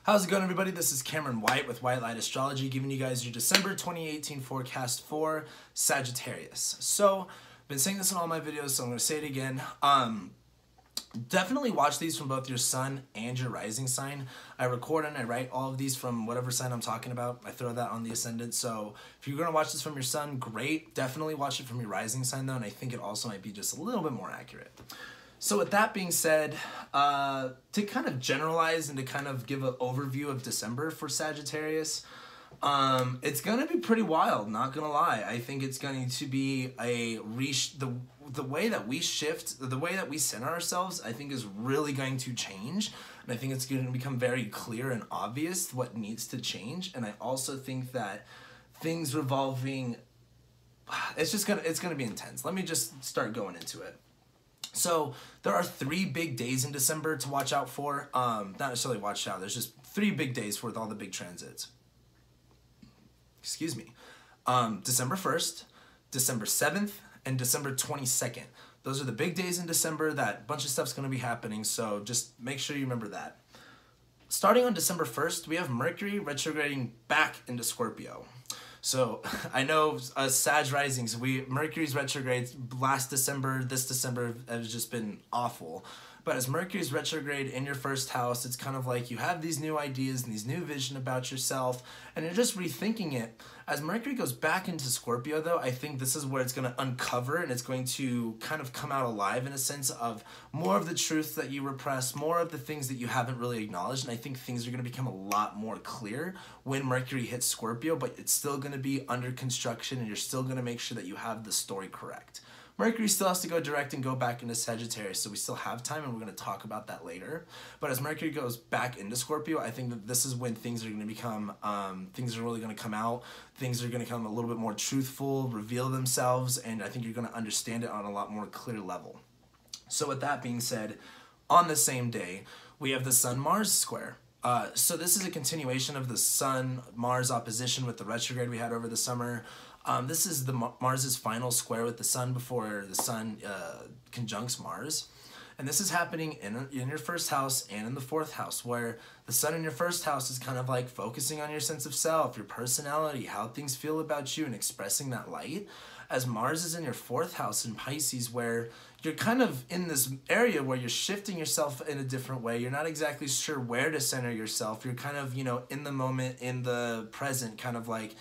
How's it going, everybody? This is Cameron White with White Light Astrology, giving you guys your December 2018 forecast for Sagittarius. So, I've been saying this in all my videos, so I'm going to say it again. Definitely watch these from both your sun and your rising sign. I record and I write all of these from whatever sign I'm talking about. I throw that on the ascendant. So if you're going to watch this from your sun, great. Definitely watch it from your rising sign, though, and I think it also might be just a little bit more accurate. So with that being said, to kind of generalize and to kind of give an overview of December for Sagittarius, it's going to be pretty wild, not going to lie. I think it's going to be the way that we shift, the way that we center ourselves, I think is really going to change. And I think it's going to become very clear and obvious what needs to change. And I also think that things revolving, it's going to be intense. Let me just start going into it. So there are 3 big days in December to watch out for. Not necessarily watch out. There's just 3 big days with all the big transits. Excuse me. December 1st, December 7th, and December 22nd. Those are the big days in December that a bunch of stuff's going to be happening. So just make sure you remember that. Starting on December 1st, we have Mercury retrograding back into Scorpio. So I know Sag risings, Mercury's retrograde last December, this December has just been awful. But as Mercury's retrograde in your first house, it's kind of like you have these new ideas and these new vision about yourself, and you're just rethinking it. As Mercury goes back into Scorpio, though, I think this is where it's going to uncover and it's going to kind of come out alive in a sense of more of the truth that you repress, more of the things that you haven't really acknowledged, and I think things are going to become a lot more clear when Mercury hits Scorpio, but it's still going to be under construction and you're still going to make sure that you have the story correct. Mercury still has to go direct and go back into Sagittarius, so we still have time, and we're going to talk about that later. But as Mercury goes back into Scorpio, I think that this is when things are going to become, things are really going to come out. Things are going to become a little bit more truthful, reveal themselves, and I think you're going to understand it on a lot more clear level. So with that being said, on the same day, we have the Sun-Mars square. So this is a continuation of the Sun-Mars opposition with the retrograde we had over the summer. This is Mars's final square with the Sun before the Sun conjuncts Mars. And this is happening in your first house and in the 4th house, where the Sun in your first house is kind of like focusing on your sense of self, your personality, how things feel about you, and expressing that light. As Mars is in your 4th house in Pisces, where you're kind of in this area where you're shifting yourself in a different way. You're not exactly sure where to center yourself. You're kind of, in the moment, in the present, kind of like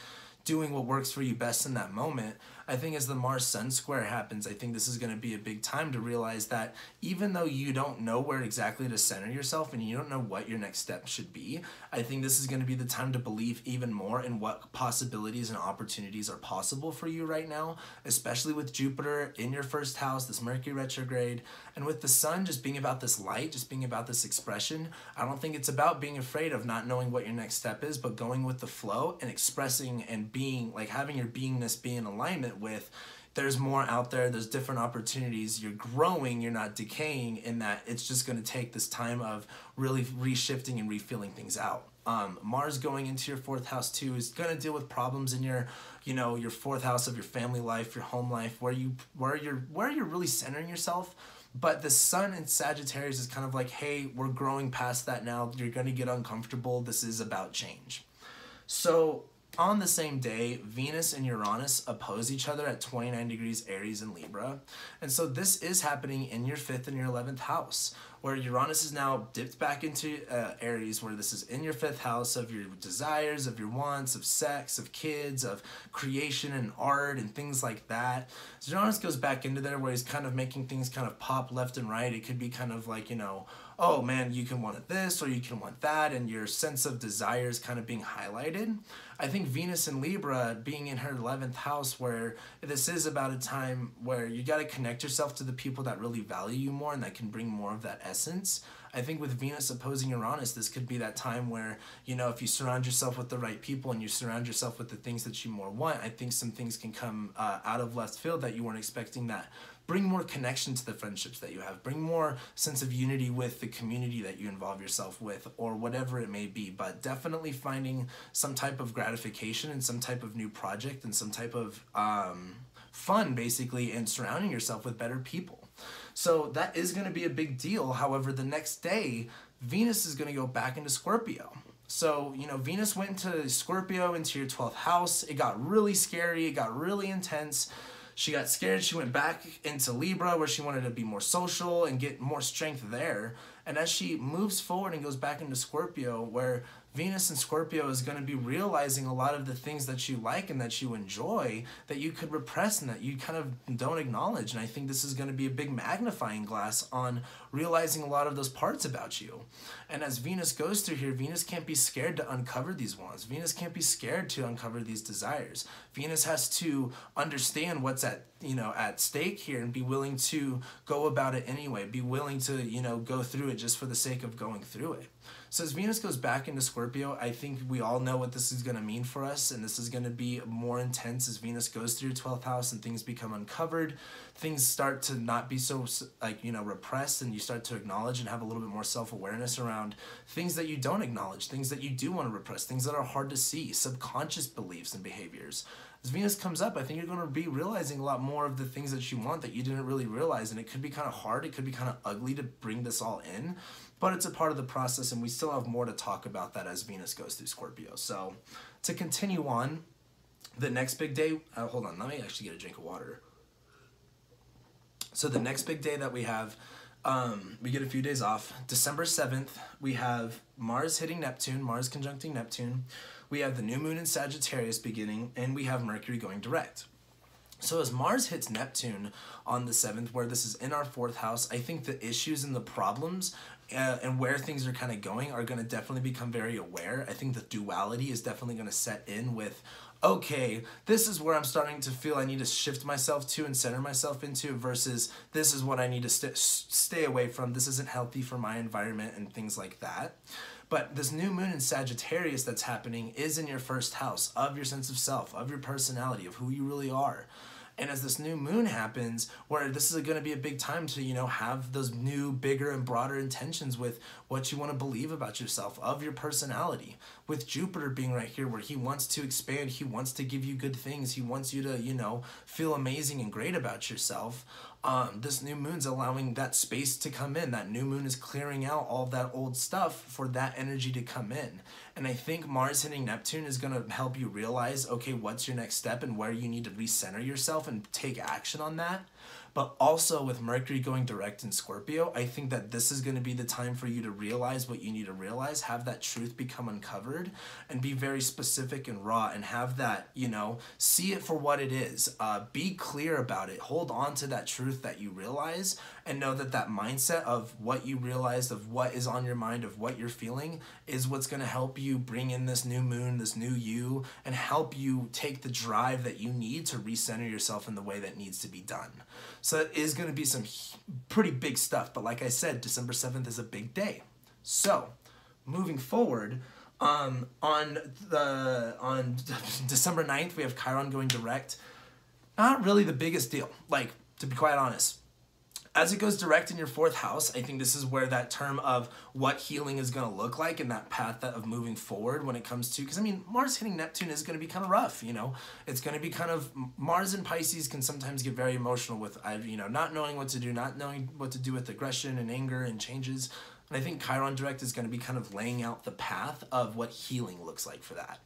doing what works for you best in that moment. I think as the Mars-Sun square happens, I think this is going to be a big time to realize that even though you don't know where exactly to center yourself and you don't know what your next step should be, I think this is going to be the time to believe even more in what possibilities and opportunities are possible for you right now, especially with Jupiter in your first house, this Mercury retrograde, and with the Sun just being about this light, just being about this expression. I don't think it's about being afraid of not knowing what your next step is, but going with the flow and expressing and being, like having your beingness be in alignment with there's more out there, there's different opportunities, you're growing, you're not decaying, in that it's just going to take this time of really reshifting and refilling things out. Mars going into your 4th house too is going to deal with problems in your, your 4th house of your family life, your home life, where you're really centering yourself. But the Sun in Sagittarius is kind of like, hey, we're growing past that now. You're going to get uncomfortable. This is about change. So on the same day, Venus and Uranus oppose each other at 29 degrees Aries and Libra. And so this is happening in your 5th and your 11th house, where Uranus is now dipped back into Aries, where this is in your 5th house of your desires, of your wants, of sex, of kids, of creation and art and things like that. So Uranus goes back into there where he's kind of making things kind of pop left and right. It could be kind of like, oh man, you can want this or you can want that, and your sense of desire is kind of being highlighted. I think Venus in Libra being in her 11th house, where this is about a time where you got to connect yourself to the people that really value you more and that can bring more of that essence. I think with Venus opposing Uranus, this could be that time where, if you surround yourself with the right people and you surround yourself with the things that you more want, I think some things can come out of left field that you weren't expecting, that bring more connection to the friendships that you have, bring more sense of unity with the community that you involve yourself with, or whatever it may be. But definitely finding some type of gratification and some type of new project and some type of fun, basically, and surrounding yourself with better people. So that is going to be a big deal. However, the next day, Venus is going to go back into Scorpio. So, you know, Venus went into Scorpio, into your 12th house. It got really scary. It got really intense. She got scared. She went back into Libra where she wanted to be more social and get more strength there. And as she moves forward and goes back into Scorpio, where Venus in Scorpio is going to be realizing a lot of the things that you like and that you enjoy that you could repress and that you kind of don't acknowledge. And I think this is going to be a big magnifying glass on realizing a lot of those parts about you. And as Venus goes through here, Venus can't be scared to uncover these wants. Venus can't be scared to uncover these desires. Venus has to understand what's at stake here and be willing to go about it anyway, be willing to, go through it just for the sake of going through it. So as Venus goes back into Scorpio, I think we all know what this is going to mean for us, and this is going to be more intense as Venus goes through your 12th house and things become uncovered. Things start to not be so, repressed, and you start to acknowledge and have a little bit more self-awareness around things that you don't acknowledge, things that you do want to repress, things that are hard to see, subconscious beliefs and behaviors. As Venus comes up, I think you're going to be realizing a lot more of the things that you want that you didn't really realize, and it could be kind of hard, it could be kind of ugly to bring this all in, but it's a part of the process, and we still have more to talk about that as Venus goes through Scorpio. So to continue on, the next big day, hold on, let me actually get a drink of water. So the next big day that we have, we get a few days off. December 7th, we have Mars hitting Neptune, Mars conjuncting Neptune. We have the new moon in Sagittarius beginning, and we have Mercury going direct. So as Mars hits Neptune on the 7th, where this is in our 4th house, I think the issues and the problems and where things are kind of going are going to definitely become very aware. I think the duality is definitely going to set in with, okay, this is where I'm starting to feel I need to shift myself to and center myself into versus this is what I need to stay away from. This isn't healthy for my environment and things like that. But this new moon in Sagittarius that's happening is in your 1st house of your sense of self, of your personality, of who you really are. And as this new moon happens, where this is going to be a big time to, have those new, bigger and broader intentions with what you want to believe about yourself, of your personality. With Jupiter being right here where he wants to expand, he wants to give you good things, he wants you to, feel amazing and great about yourself. This new moon's allowing that space to come in. That new moon is clearing out all that old stuff for that energy to come in. And I think Mars hitting Neptune is going to help you realize, okay, what's your next step and where you need to recenter yourself and take action on that. But also with Mercury going direct in Scorpio, I think that this is going to be the time for you to realize what you need to realize, have that truth become uncovered, and be very specific and raw, and have that, see it for what it is. Be clear about it. Hold on to that truth that you realize, and know that that mindset of what you realized, of what is on your mind, of what you're feeling, is what's going to help you bring in this new moon, this new you, and help you take the drive that you need to recenter yourself in the way that needs to be done. So it is going to be some pretty big stuff. But like I said, December 7th is a big day. So moving forward, on December 9th, we have Chiron going direct. Not really the biggest deal, to be quite honest. As it goes direct in your 4th house, I think this is where that term of what healing is going to look like and that path of moving forward when it comes to, because Mars hitting Neptune is going to be kind of rough, it's going to be kind of, Mars and Pisces can sometimes get very emotional with, not knowing what to do, not knowing what to do with aggression and anger and changes. And I think Chiron direct is going to be kind of laying out the path of what healing looks like for that,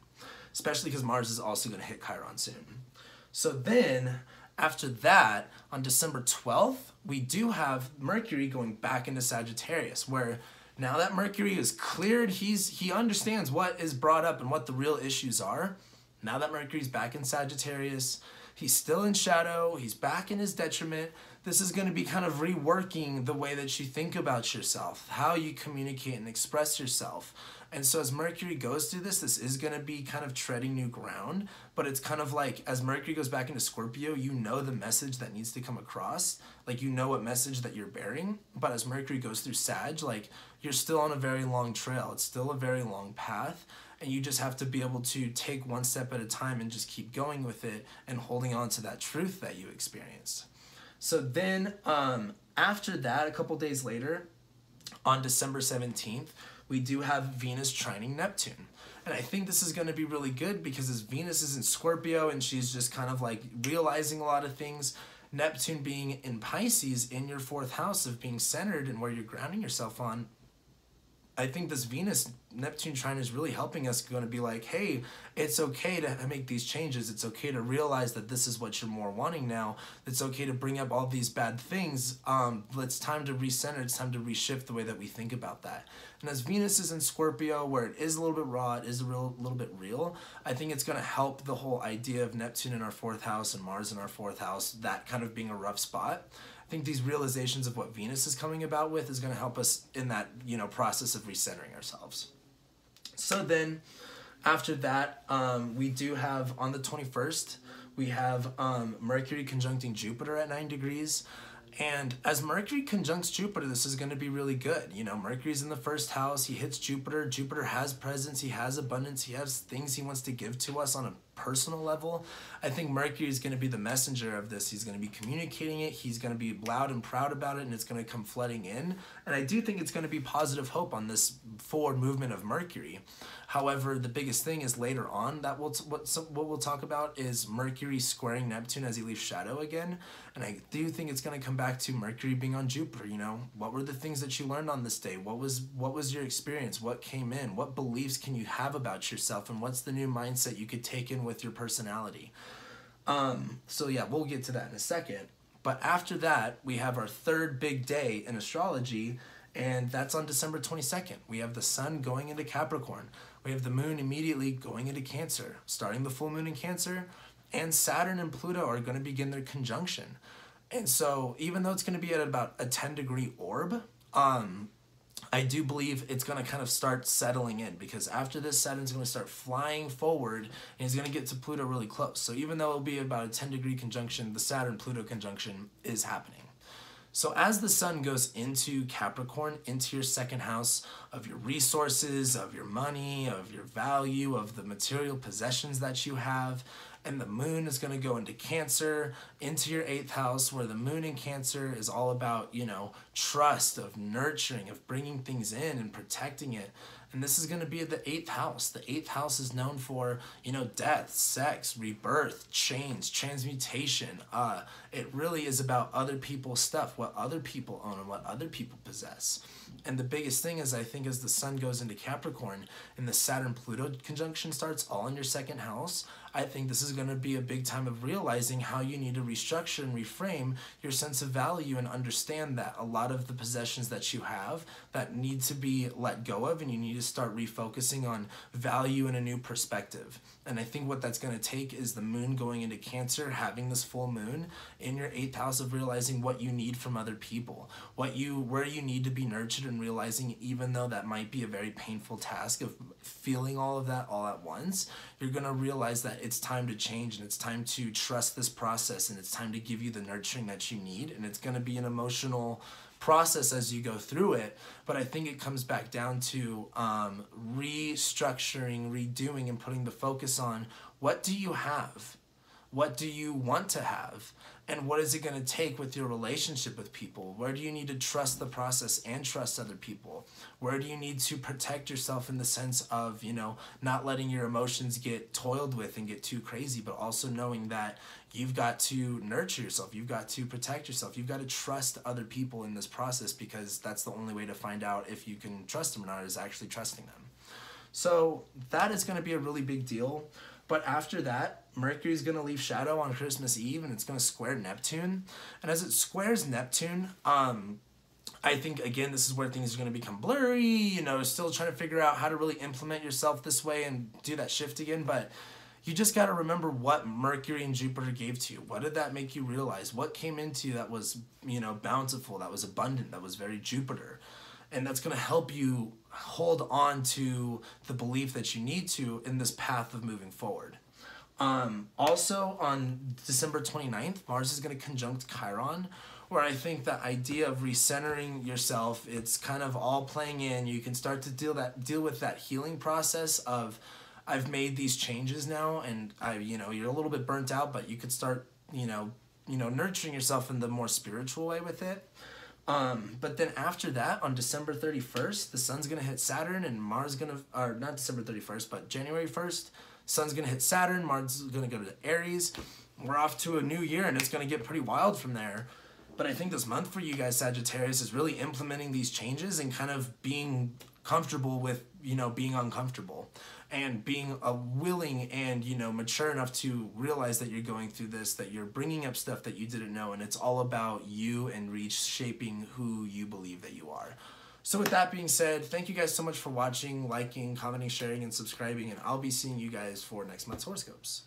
especially because Mars is also going to hit Chiron soon. So then, after that, on December 12th, we do have Mercury going back into Sagittarius, where now that Mercury is cleared, he understands what is brought up and what the real issues are. Now that Mercury's back in Sagittarius, he's still in shadow, he's back in his detriment. This is going to be kind of reworking the way that you think about yourself, how you communicate and express yourself. And so as Mercury goes through this is going to be kind of treading new ground, but it's kind of like as Mercury goes back into Scorpio, you know the message that needs to come across, you know what message that you're bearing, but as Mercury goes through Sag, you're still on a very long trail. It's still a very long path, and you just have to be able to take one step at a time and just keep going with it and holding on to that truth that you experienced. So then after that, a couple days later, on December 17th, we do have Venus trining Neptune. And I think this is going to be really good because as Venus is in Scorpio and she's just kind of realizing a lot of things, Neptune being in Pisces in your 4th house of being centered and where you're grounding yourself on, I think this Venus-Neptune trine is really helping us, going to be like, hey, it's okay to make these changes. It's okay to realize that this is what you're more wanting now. It's okay to bring up all these bad things. It's time to recenter. It's time to reshift the way that we think about that. And as Venus is in Scorpio, where it is a little bit raw, it is a little bit real, I think it's going to help the whole idea of Neptune in our 4th house and Mars in our 4th house, that kind of being a rough spot. I think these realizations of what Venus is coming about with is going to help us in that, process of recentering ourselves. So then, after that, we do have, on the 21st, we have Mercury conjuncting Jupiter at 9 degrees. And as Mercury conjuncts Jupiter, this is going to be really good. Mercury's in the 1st house. He hits Jupiter. Jupiter has presence. He has abundance. He has things he wants to give to us on a personal level. I think Mercury is going to be the messenger of this. He's going to be communicating it. He's going to be loud and proud about it, and it's going to come flooding in. And I do think it's going to be positive hope on this forward movement of Mercury. However, the biggest thing is later on that what we'll talk about is Mercury squaring Neptune as he leaves shadow again. And I do think it's going to come back to Mercury being on Jupiter. What were the things that you learned on this day? What was your experience? What came in? What beliefs can you have about yourself? And what's the new mindset you could take in with your personality? So yeah, we'll get to that in a second. But after that, we have our 3rd big day in astrology, and that's on December 22nd. We have the sun going into Capricorn. We have the moon immediately going into Cancer, starting the full moon in Cancer, and Saturn and Pluto are going to begin their conjunction. And so even though it's going to be at about a 10-degree orb, I do believe it's going to kind of start settling in, because after this, Saturn's going to start flying forward, and he's going to get to Pluto really close. So even though it'll be about a 10-degree conjunction, the Saturn-Pluto conjunction is happening. So as the sun goes into Capricorn, into your 2nd house of your resources, of your money, of your value, of the material possessions that you have, and the moon is going to go into Cancer, into your 8th house, where the moon in Cancer is all about, trust, of nurturing, of bringing things in and protecting it. And this is going to be the 8th house. The 8th house is known for, death, sex, rebirth, change, transmutation. It really is about other people's stuff, what other people own and what other people possess. And the biggest thing is, I think, as the sun goes into Capricorn and the Saturn-Pluto conjunction starts all in your 2nd house, I think this is going to be a big time of realizing how you need to restructure and reframe your sense of value, and understand that a lot of the possessions that you have that need to be let go of, and you need to start refocusing on value in a new perspective. And I think what that's going to take is the moon going into Cancer, having this full moon in your 8th house, of realizing what you need from other people, where you need to be nurtured, and realizing, even though that might be a very painful task of feeling all of that all at once, you're going to realize that it's time to change, and it's time to trust this process, and it's time to give you the nurturing that you need. And it's going to be an emotional process as you go through it, but I think it comes back down to restructuring, redoing, and putting the focus on, what do you have? What do you want to have? And what is it going to take with your relationship with people? Where do you need to trust the process and trust other people? Where do you need to protect yourself in the sense of, not letting your emotions get toiled with and get too crazy, but also knowing that you've got to nurture yourself. You've got to protect yourself. You've got to trust other people in this process, because that's the only way to find out if you can trust them or not, is actually trusting them. So that is going to be a really big deal. But after that, Mercury's going to leave shadow on Christmas Eve, and it's going to square Neptune. And as it squares Neptune, I think, again, this is where things are going to become blurry, still trying to figure out how to really implement yourself this way and do that shift again. But you just got to remember what Mercury and Jupiter gave to you. What did that make you realize? What came into you that was, bountiful, that was abundant, that was very Jupiter? And that's going to help you hold on to the belief that you need to in this path of moving forward. Also, on December 29th, Mars is going to conjunct Chiron, where I think the idea of recentering yourself, it's kind of all playing in. You can start to deal with that healing process of, I've made these changes now, and you're a little bit burnt out, but you could start, nurturing yourself in the more spiritual way with it. But then after that, on December 31st, the sun's going to hit Saturn, and Mars going to, or not December 31st, but January 1st, sun's going to hit Saturn, Mars is going to go to Aries. We're off to a new year, and it's going to get pretty wild from there. But I think this month for you guys, Sagittarius, is really implementing these changes and kind of being comfortable with, you know, being uncomfortable, and being willing and, you know, mature enough to realize that you're going through this, that you're bringing up stuff that you didn't know, and it's all about you and reshaping who you believe that you are. So with that being said, thank you guys so much for watching, liking, commenting, sharing, and subscribing, and I'll be seeing you guys for next month's horoscopes.